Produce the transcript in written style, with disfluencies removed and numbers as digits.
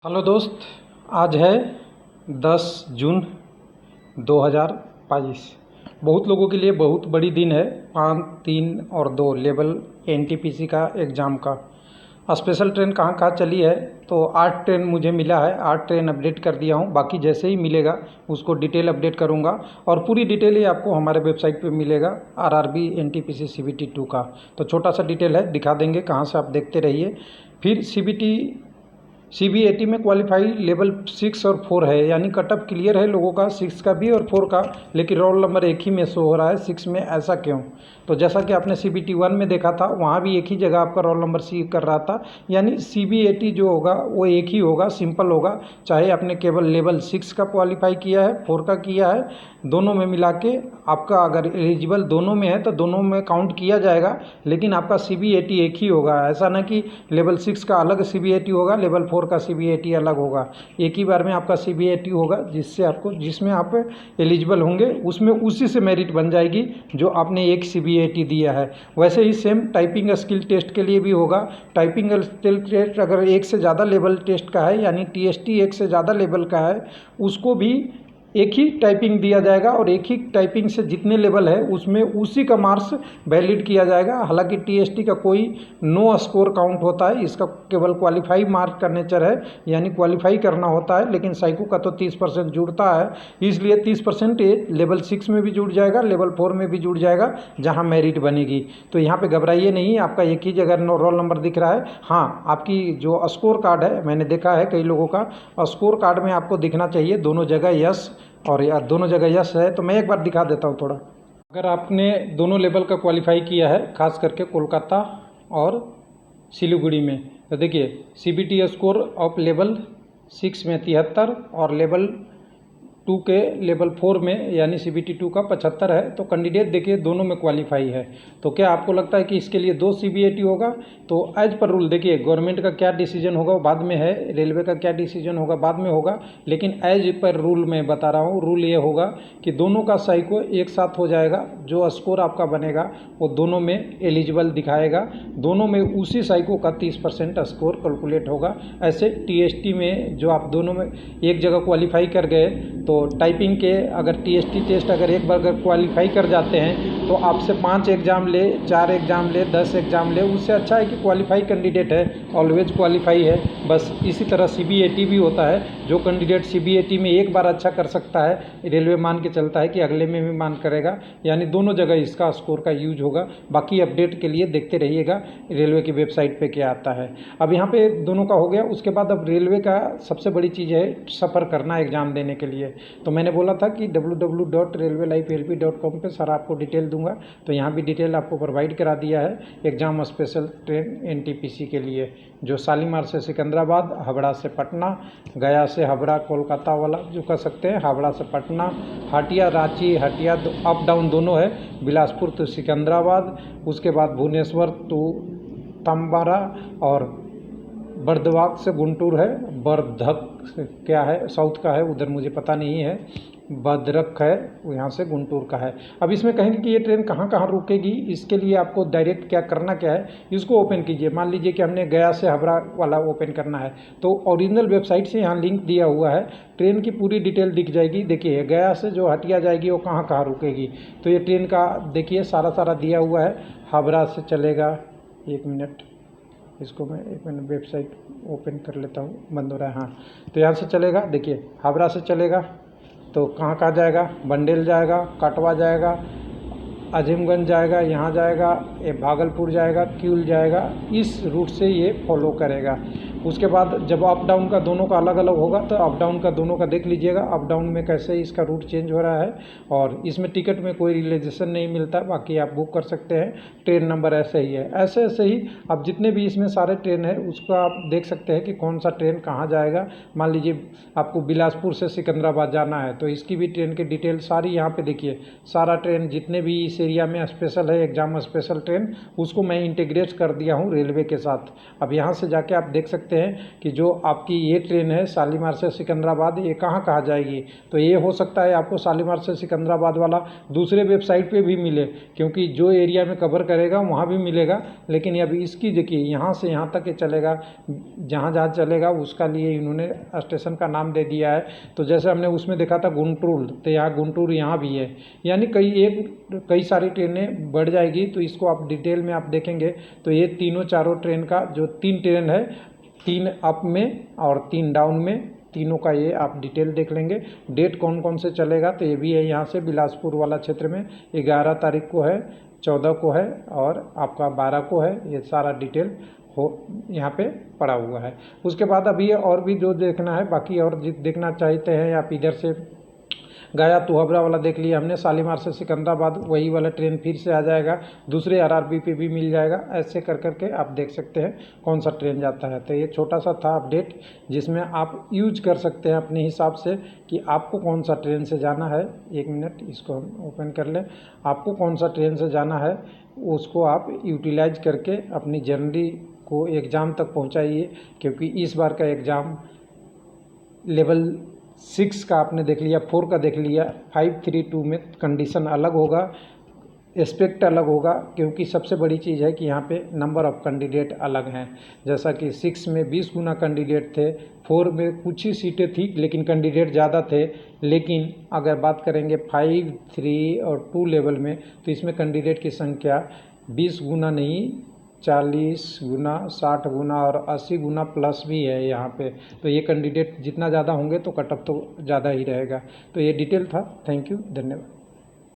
Hello दोस्त, आज है 10 जून 2022। बहुत लोगों के लिए बहुत बड़ी दिन है। 5, 3 और 2 लेवल एनटीपीसी का एग्ज़ाम का स्पेशल ट्रेन कहाँ कहाँ चली है। तो 8 ट्रेन मुझे मिला है, 8 ट्रेन अपडेट कर दिया हूँ। बाकी जैसे ही मिलेगा उसको डिटेल अपडेट करूँगा और पूरी डिटेल ही आपको हमारे वेबसाइट पे मिलेगा आरआरबी एनटीपीसी सीबीटी 2 का। तो छोटा सा डिटेल है, दिखा देंगे, कहाँ से आप देखते रहिए। फिर सीबीएटी में क्वालिफाई लेवल 6 और 4 है, यानी कटअप क्लियर है लोगों का 6 का भी और 4 का, लेकिन रोल नंबर एक ही में शो हो रहा है 6 में। ऐसा क्यों? तो जैसा कि आपने सीबीटी 1 में देखा था, वहाँ भी एक ही जगह आपका रोल नंबर सी कर रहा था। यानी सीबीएटी जो होगा वो एक ही होगा, सिंपल होगा। चाहे आपने केवल लेवल 6 का क्वालिफाई किया है, 4 का किया है, दोनों में मिला के आपका अगर एलिजिबल दोनों में है तो दोनों में काउंट किया जाएगा। लेकिन आपका सीबीएटी एक ही होगा। ऐसा ना कि लेवल 6 का अलग सीबीएटी होगा, लेवल 4 का सीबीएटी अलग होगा। एक ही बार में आपका सीबीएटी होगा जिसमें आप एलिजिबल होंगे, उसमें उसी से मेरिट बन जाएगी जो आपने एक सीबीएटी दिया है। वैसे ही सेम टाइपिंग स्किल टेस्ट के लिए भी होगा। टाइपिंग स्किल टेस्ट अगर एक से ज़्यादा लेवल टेस्ट का है, यानी टीएसटी एक से ज़्यादा लेवल का है, उसको भी एक ही टाइपिंग दिया जाएगा और एक ही टाइपिंग से जितने लेवल है उसमें उसी का मार्क्स वैलिड किया जाएगा। हालांकि टीएसटी का कोई नो स्कोर काउंट होता है, इसका केवल क्वालिफाई मार्क का नेचर है, यानी क्वालिफाई करना होता है। लेकिन साइको का तो 30% जुड़ता है, इसलिए 30% लेवल 6 में भी जुड़ जाएगा, लेवल 4 में भी जुड़ जाएगा, जहाँ मेरिट बनेगी। तो यहाँ पर घबराइए नहीं, आपका एक ही जगह रोल नंबर दिख रहा है। हाँ, आपकी जो स्कोर कार्ड है, मैंने देखा है कई लोगों का स्कोर कार्ड में आपको दिखना चाहिए दोनों जगह यस, और यार दोनों जगह यस है। तो मैं एक बार दिखा देता हूँ थोड़ा। अगर आपने दोनों लेवल का क्वालिफाई किया है, खास करके कोलकाता और सिलीगुड़ी में, तो देखिए सीबीटी स्कोर ऑफ लेवल 6 में 73 और लेवल 2 के लेवल 4 में यानी सीबीटी 2 का 75 है। तो कैंडिडेट देखिए दोनों में क्वालिफाई है। तो क्या आपको लगता है कि इसके लिए 2 सीबीएटी होगा? तो एज पर रूल देखिए, गवर्नमेंट का क्या डिसीजन होगा वो बाद में है, रेलवे का क्या डिसीजन होगा बाद में होगा, लेकिन एज पर रूल मैं बता रहा हूँ। रूल ये होगा कि दोनों का साइको एक साथ हो जाएगा, जो स्कोर आपका बनेगा वो दोनों में एलिजिबल दिखाएगा, दोनों में उसी साइको का 30% स्कोर कैलकुलेट होगा। ऐसे टीएसटी में जो आप दोनों में एक जगह क्वालिफाई कर गए, तो टाइपिंग के अगर टीएसटी टेस्ट अगर एक बार अगर क्वालिफाई कर जाते हैं तो आपसे 5 एग्ज़ाम ले, 4 एग्ज़ाम ले, 10 एग्ज़ाम ले, उससे अच्छा है कि क्वालिफाई कैंडिडेट है, ऑलवेज क्वालिफाई है। बस इसी तरह सीबीएटी भी होता है, जो कैंडिडेट सीबीएटी में एक बार अच्छा कर सकता है, रेलवे मान के चलता है कि अगले में भी मान करेगा, यानी दोनों जगह इसका स्कोर का यूज होगा। बाकी अपडेट के लिए देखते रहिएगा रेलवे की वेबसाइट पे क्या आता है। अब यहाँ पे दोनों का हो गया। उसके बाद अब रेलवे का सबसे बड़ी चीज़ है सफ़र करना एग्ज़ाम देने के लिए। तो मैंने बोला था कि www.railwaylifeLP.com पे सर आपको डिटेल दूंगा, तो यहाँ भी डिटेल आपको प्रोवाइड करा दिया है। एग्ज़ाम स्पेशल ट्रेन एनटीपीसी के लिए जो शालीमार से सिकंदराबाद, हावड़ा से पटना, गया से हावड़ा कोलकाता वाला जो कर सकते हैं, हावड़ा से पटना, हटिया रांची, हटिया अप डाउन दोनों है, बिलासपुर टू सिकंदराबाद, उसके बाद भुवनेश्वर टू तंबारा, और बर्दवाक से गुंटूर है, बर्धक क्या है साउथ का है, उधर मुझे पता नहीं है, बद्रक है यहाँ से गुंटूर का है। अब इसमें कहेंगे कि ये ट्रेन कहाँ कहाँ रुकेगी, इसके लिए आपको डायरेक्ट क्या करना क्या है, इसको ओपन कीजिए। मान लीजिए कि हमने गया से हावड़ा वाला ओपन करना है, तो ओरिजिनल वेबसाइट से यहाँ लिंक दिया हुआ है, ट्रेन की पूरी डिटेल दिख जाएगी। देखिए गया से जो हटिया जाएगी वो कहाँ कहाँ रुकेगी, तो ये ट्रेन का देखिए सारा दिया हुआ है। हावड़ा से चलेगा, एक मिनट इसको मैं एक मिनट वेबसाइट ओपन कर लेता हूँ, बंद हो रहा है। हाँ, तो यहाँ से चलेगा, देखिए हावड़ा से चलेगा तो कहाँ कहाँ जाएगा, बंडेल जाएगा, कटवा जाएगा, अजीमगंज जाएगा, यहाँ जाएगा, ये भागलपुर जाएगा, क्यूल जाएगा, इस रूट से ये फॉलो करेगा। उसके बाद जब अप डाउन का दोनों का अलग अलग होगा तो अप डाउन का दोनों का देख लीजिएगा, अप डाउन में कैसे इसका रूट चेंज हो रहा है। और इसमें टिकट में कोई रिलेजेशन नहीं मिलता, बाकी आप बुक कर सकते हैं, ट्रेन नंबर ऐसे ही है। ऐसे ही अब जितने भी इसमें सारे ट्रेन है उसका आप देख सकते हैं कि कौन सा ट्रेन कहाँ जाएगा। मान लीजिए आपको बिलासपुर से सिकंदराबाद जाना है, तो इसकी भी ट्रेन की डिटेल सारी यहाँ पे देखिए, सारा ट्रेन जितने भी इस एरिया में स्पेशल है एग्ज़ाम स्पेशल ट्रेन, उसको मैं इंटीग्रेट कर दिया हूँ रेलवे के साथ। अब यहाँ से जाके आप देख सकते देखते हैं कि जो आपकी ये ट्रेन है शालीमार से सिकंदराबाद, ये कहाँ कहाँ जाएगी। तो ये हो सकता है आपको शालीमार से सिकंदराबाद वाला दूसरे वेबसाइट पे भी मिले, क्योंकि जो एरिया में कवर करेगा वहाँ भी मिलेगा। लेकिन अभी इसकी देखिए यहाँ से यहाँ तक ये चलेगा, जहाँ जहाँ चलेगा उसका लिए इन्होंने स्टेशन का नाम दे दिया है। तो जैसे हमने उसमें देखा था गुंटूर, तो यहाँ गुंटूर यहाँ भी है, यानी कई सारी ट्रेनें बढ़ जाएगी। तो इसको आप डिटेल में आप देखेंगे तो ये तीनों चारों ट्रेन का जो 3 ट्रेन है, 3 अप में और 3 डाउन में, तीनों का ये आप डिटेल देख लेंगे। डेट कौन कौन से चलेगा तो ये भी है, यहाँ से बिलासपुर वाला क्षेत्र में 11 तारीख को है, 14 को है और आपका 12 को है। ये सारा डिटेल हो यहाँ पे पड़ा हुआ है। उसके बाद अभी और भी जो देखना है बाकी, और देखना चाहते हैं आप इधर से गया तुहबरा वाला देख लिया हमने, शालीमार से सिकंदराबाद वही वाला ट्रेन फिर से आ जाएगा, दूसरे आरआरबी पे भी मिल जाएगा। ऐसे कर करके आप देख सकते हैं कौन सा ट्रेन जाता है। तो ये छोटा सा था अपडेट जिसमें आप यूज कर सकते हैं अपने हिसाब से कि आपको कौन सा ट्रेन से जाना है। 1 मिनट इसको हम ओपन कर लें। आपको कौन सा ट्रेन से जाना है उसको आप यूटिलाइज करके अपनी जर्नी को एग्ज़ाम तक पहुँचाइए, क्योंकि इस बार का एग्ज़ाम लेवल 6 का आपने देख लिया, 4 का देख लिया, 532 में कंडीशन अलग होगा, एस्पेक्ट अलग होगा, क्योंकि सबसे बड़ी चीज़ है कि यहाँ पे नंबर ऑफ़ कैंडिडेट अलग हैं। जैसा कि 6 में 20 गुना कैंडिडेट थे, 4 में कुछ ही सीटें थी लेकिन कैंडिडेट ज़्यादा थे। लेकिन अगर बात करेंगे 5, 3 और 2 लेवल में, तो इसमें कैंडिडेट की संख्या 20 गुना नहीं, 40 गुना, 60 गुना और 80 गुना प्लस भी है यहाँ पे। तो ये कैंडिडेट जितना ज़्यादा होंगे तो कट ऑफ तो ज़्यादा ही रहेगा। तो ये डिटेल था। थैंक यू, धन्यवाद।